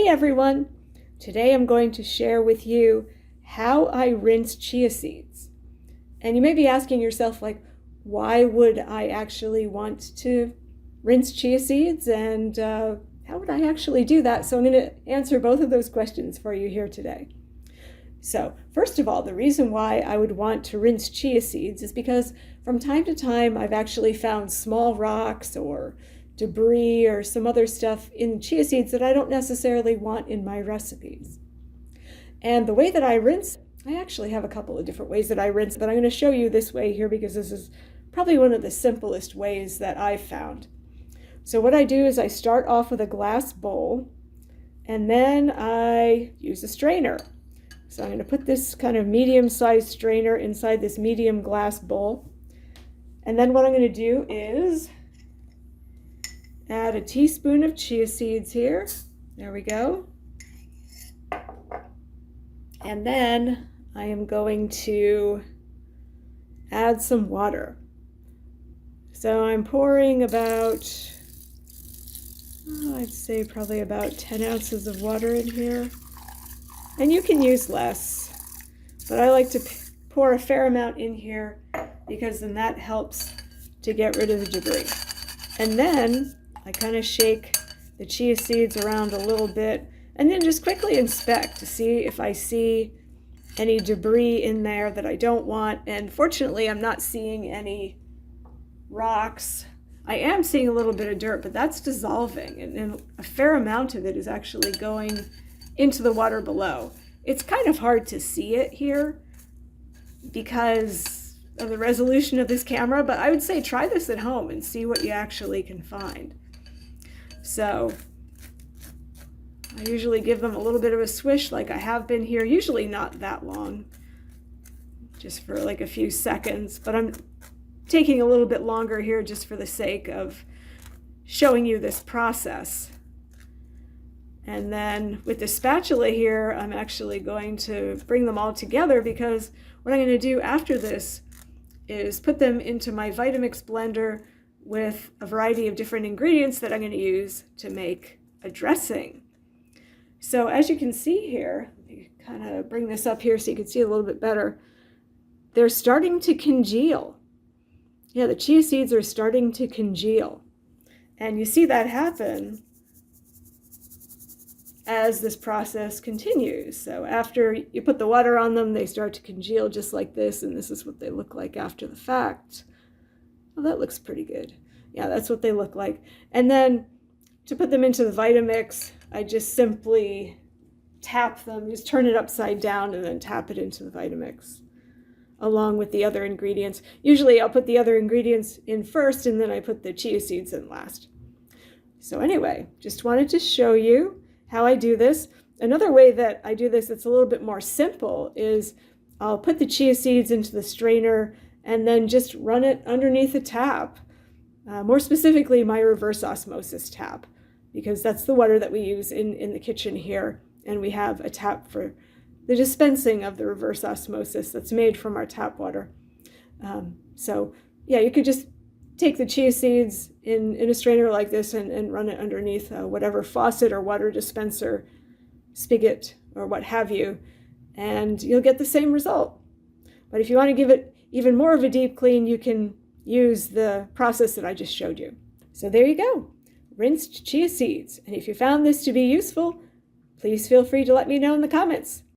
Hey everyone! Today I'm going to share with you how I rinse chia seeds. And you may be asking yourself, why would I actually want to rinse chia seeds, and how would I actually do that? So I'm going to answer both of those questions for you here today. So first of all, the reason why I would want to rinse chia seeds is because from time to time I've actually found small rocks or debris or some other stuff in chia seeds that I don't necessarily want in my recipes. And the way that I rinse, I actually have a couple of different ways that I rinse, but I'm going to show you this way here because this is probably one of the simplest ways that I've found. So what I do is I start off with a glass bowl, and then I use a strainer. So I'm going to put this kind of medium-sized strainer inside this medium glass bowl. And then what I'm going to do is add a teaspoon of chia seeds here. There we go. And then I am going to add some water. So I'm pouring about, I'd say probably about 10 ounces of water in here. And you can use less, but I like to pour a fair amount in here because then that helps to get rid of the debris. And then I kind of shake the chia seeds around a little bit and then just quickly inspect to see if I see any debris in there that I don't want. And fortunately, I'm not seeing any rocks. I am seeing a little bit of dirt, but that's dissolving, and a fair amount of it is actually going into the water below. It's kind of hard to see it here because of the resolution of this camera, but I would say try this at home and see what you actually can find. So I usually give them a little bit of a swish like I have been here, usually not that long, just for like a few seconds, but I'm taking a little bit longer here just for the sake of showing you this process. And then with the spatula here, I'm actually going to bring them all together because what I'm going to do after this is put them into my Vitamix blender with a variety of different ingredients that I'm going to use to make a dressing. So as you can see here, let me kind of bring this up here so you can see a little bit better. They're starting to congeal. Yeah, the chia seeds are starting to congeal. And you see that happen as this process continues. So after you put the water on them, they start to congeal just like this, and this is what they look like after the fact. Well, that looks pretty good. Yeah, that's what they look like. And then to put them into the Vitamix, I just simply tap them, just turn it upside down and then tap it into the Vitamix along with the other ingredients. Usually I'll put the other ingredients in first and then I put the chia seeds in last. So anyway, just wanted to show you how I do this. Another way that I do this that's a little bit more simple is I'll put the chia seeds into the strainer and then just run it underneath a tap. More specifically, my reverse osmosis tap, because that's the water that we use in the kitchen here. And we have a tap for the dispensing of the reverse osmosis that's made from our tap water. So yeah, you could just take the chia seeds in a strainer like this and run it underneath whatever faucet or water dispenser, spigot, or what have you, and you'll get the same result. But if you want to give it even more of a deep clean, you can use the process that I just showed you. So there you go, rinsed chia seeds. And if you found this to be useful, please feel free to let me know in the comments.